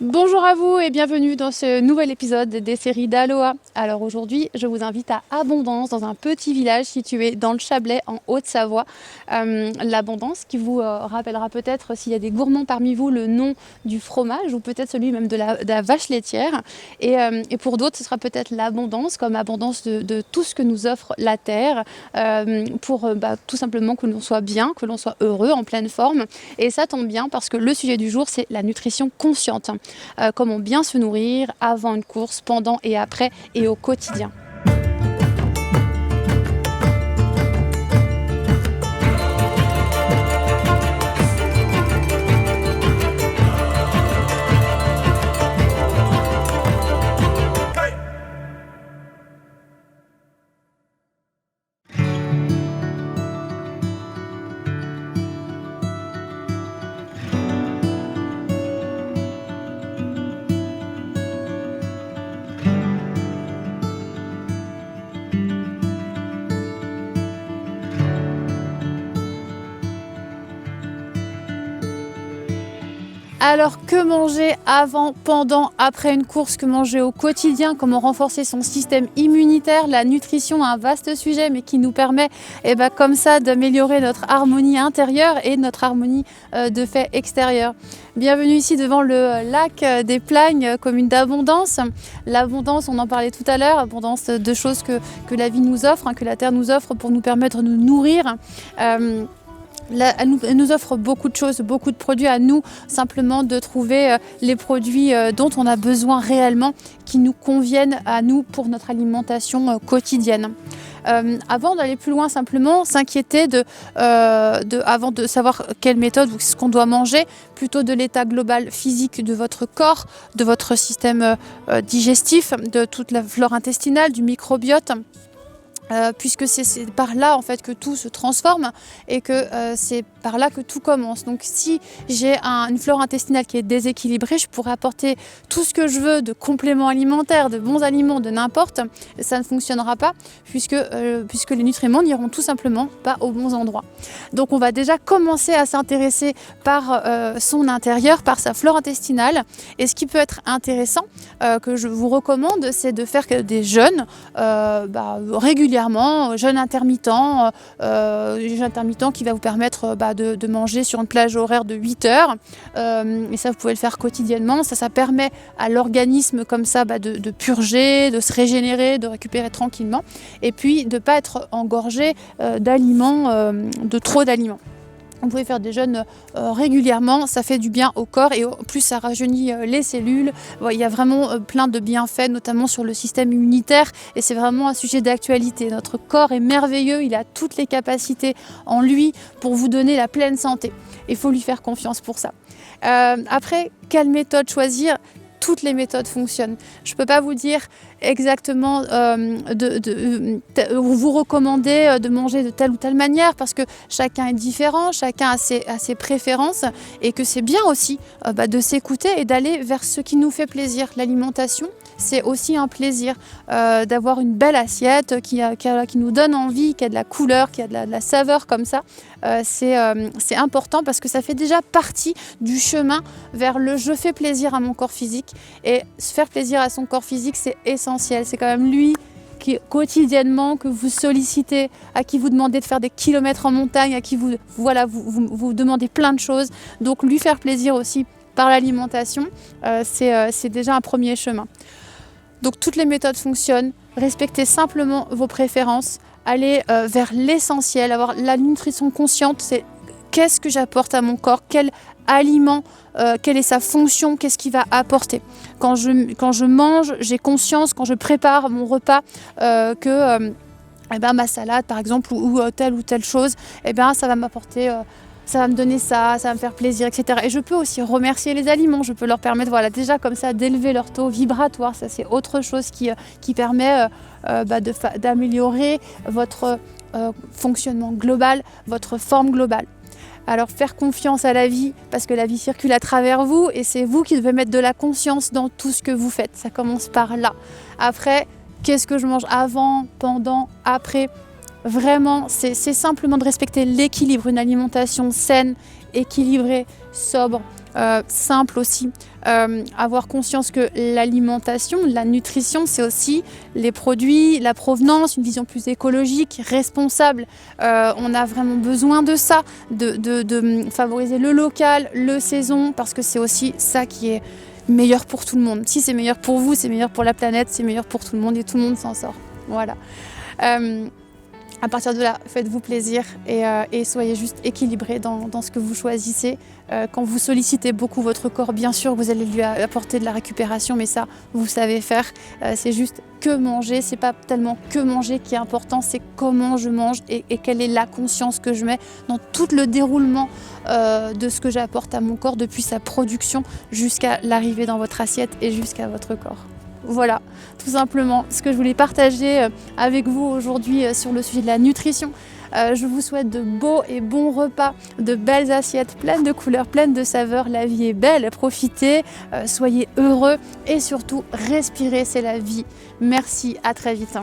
Bonjour à vous et bienvenue dans ce nouvel épisode des séries d'Aloha. Alors aujourd'hui, je vous invite à Abondance, dans un petit village situé dans le Chablais, en Haute-Savoie. L'Abondance qui vous rappellera peut-être, s'il y a des gourmands parmi vous, le nom du fromage ou peut-être celui même de la vache laitière. Et pour d'autres, ce sera peut-être l'abondance, comme abondance de tout ce que nous offre la terre, pour tout simplement que l'on soit bien, que l'on soit heureux, en pleine forme. Et ça tombe bien parce que le sujet du jour, c'est la nutrition consciente. Comment bien se nourrir avant une course, pendant et après et au quotidien. Alors que manger avant, pendant, après une course, que manger au quotidien, comment renforcer son système immunitaire? La nutrition, un vaste sujet mais qui nous permet comme ça d'améliorer notre harmonie intérieure et notre harmonie de fait extérieure. Bienvenue ici devant le lac des Plagnes, commune d'Abondance. L'abondance, on en parlait tout à l'heure, abondance de choses que la vie nous offre, que la terre nous offre pour nous permettre de nous nourrir. Elle nous offre beaucoup de choses, beaucoup de produits, à nous simplement de trouver les produits dont on a besoin réellement, qui nous conviennent à nous pour notre alimentation quotidienne. Avant d'aller plus loin, simplement s'inquiéter avant de savoir quelle méthode ou ce qu'on doit manger, plutôt de l'état global physique de votre corps, de votre système digestif, de toute la flore intestinale, du microbiote. Puisque c'est par là en fait que tout se transforme et que c'est par là que tout commence. Donc si j'ai une flore intestinale qui est déséquilibrée, je pourrais apporter tout ce que je veux de compléments alimentaires, de bons aliments, de n'importe, ça ne fonctionnera pas puisque les nutriments n'iront tout simplement pas aux bons endroits. Donc on va déjà commencer à s'intéresser par son intérieur, par sa flore intestinale. Et ce qui peut être intéressant, que je vous recommande, c'est de faire des jeûnes régulièrement, jeûne intermittent qui va vous permettre de manger sur une plage horaire de 8 heures. Et ça, vous pouvez le faire quotidiennement. Ça permet à l'organisme comme ça de purger, de se régénérer, de récupérer tranquillement. Et puis de ne pas être engorgé de trop d'aliments. Vous pouvez faire des jeûnes régulièrement, ça fait du bien au corps et en plus ça rajeunit les cellules. Il y a vraiment plein de bienfaits, notamment sur le système immunitaire, et c'est vraiment un sujet d'actualité. Notre corps est merveilleux, il a toutes les capacités en lui pour vous donner la pleine santé. Il faut lui faire confiance pour ça. Après, quelle méthode choisir? Toutes les méthodes fonctionnent. Je ne peux pas vous dire exactement vous recommander de manger de telle ou telle manière parce que chacun est différent, chacun a ses préférences et que c'est bien aussi de s'écouter et d'aller vers ce qui nous fait plaisir. L'alimentation, c'est aussi un plaisir d'avoir une belle assiette qui nous donne envie, qui a de la couleur, qui a de la saveur comme ça. C'est important parce que ça fait déjà partie du chemin vers le je fais plaisir à mon corps physique. Et se faire plaisir à son corps physique, c'est essentiel. C'est quand même lui qui quotidiennement que vous sollicitez, à qui vous demandez de faire des kilomètres en montagne, à qui vous demandez plein de choses. Donc lui faire plaisir aussi par l'alimentation, c'est déjà un premier chemin. Donc toutes les méthodes fonctionnent. Respectez simplement vos préférences. Allez vers l'essentiel. Avoir la nutrition consciente, c'est qu'est-ce que j'apporte à mon corps, quel aliment, quelle est sa fonction, qu'est-ce qu'il va apporter. Quand je mange, j'ai conscience, quand je prépare mon repas, que ma salade par exemple ou telle ou telle chose, ça va m'apporter... ça va me donner ça va me faire plaisir, etc. Et je peux aussi remercier les aliments, je peux leur permettre déjà comme ça d'élever leur taux vibratoire. Ça c'est autre chose qui permet d'améliorer votre fonctionnement global, votre forme globale. Alors faire confiance à la vie, parce que la vie circule à travers vous et c'est vous qui devez mettre de la conscience dans tout ce que vous faites. Ça commence par là. Après, qu'est-ce que je mange avant, pendant, après? Vraiment, c'est simplement de respecter l'équilibre, une alimentation saine, équilibrée, sobre, simple aussi. Avoir conscience que l'alimentation, la nutrition, c'est aussi les produits, la provenance, une vision plus écologique, responsable. On a vraiment besoin de ça, de favoriser le local, le saison, parce que c'est aussi ça qui est meilleur pour tout le monde. Si c'est meilleur pour vous, c'est meilleur pour la planète, c'est meilleur pour tout le monde et tout le monde s'en sort. Voilà. À partir de là, faites-vous plaisir et soyez juste équilibrés dans ce que vous choisissez. Quand vous sollicitez beaucoup votre corps, bien sûr, vous allez lui apporter de la récupération, mais ça, vous savez faire. C'est juste que manger, c'est pas tellement que manger qui est important, c'est comment je mange et quelle est la conscience que je mets dans tout le déroulement de ce que j'apporte à mon corps depuis sa production jusqu'à l'arrivée dans votre assiette et jusqu'à votre corps. Voilà, tout simplement ce que je voulais partager avec vous aujourd'hui sur le sujet de la nutrition. Je vous souhaite de beaux et bons repas, de belles assiettes pleines de couleurs, pleines de saveurs. La vie est belle, profitez, soyez heureux et surtout respirez, c'est la vie. Merci, à très vite.